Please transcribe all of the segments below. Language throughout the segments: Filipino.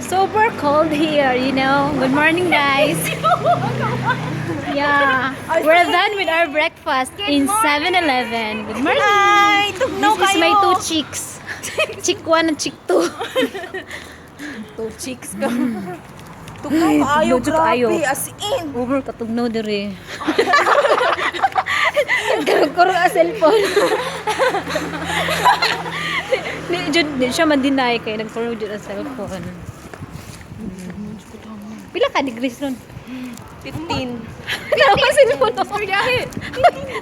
Super cold here, you know. Good morning, guys. Yeah, we're done with our breakfast in 7-Eleven. Good morning. Ay, tugnaw This is kayo. my 2 chicks. Chick 1 and chick 2. Two chicks ka. Tugnaw kayo, tugnaw kayo. grabe. As in. Over katugno diri. Nagkarong ang cellphone. Di siya man-deny kay nagkarong jud ang cellphone. Pila ka degrees ron? 15. Tanaw ka cellphone mo.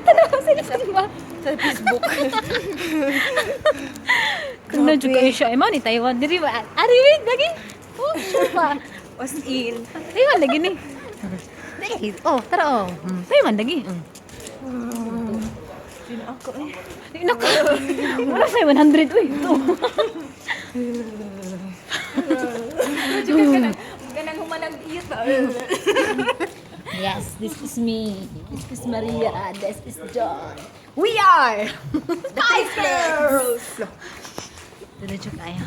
Tanaw ka cellphone ba? Sa Facebook. Kung na jud kayo siya. Imo ni Taiwan. Diri ba? Ariwig lagi? Oh, sure pa. As in. Taiwan lagi ni. Dali. Oh, tara oh. Taiwan lagi. Sino ako eh? Naka. Wala sa 100 uy. Ito. Ganang humanang iyot ba? Yes, this is me. This is Maria. This is John. We are Spice Girls! Diretso tayo.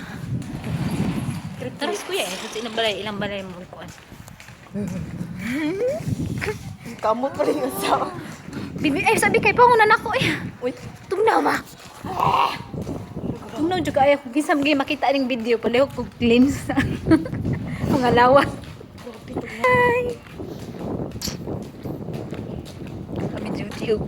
Taras kuya eh. Kasi ilang balay mo kuan. Kamot pa rin yung sa... Bibi, sabi kay pangunan ako eh. Uy, Tugnaw ba? Tugnaw juga ay ako. Gisam gay makita ning video. Palihok kong glimpse. Mga lawa. Hi! Kami YouTube.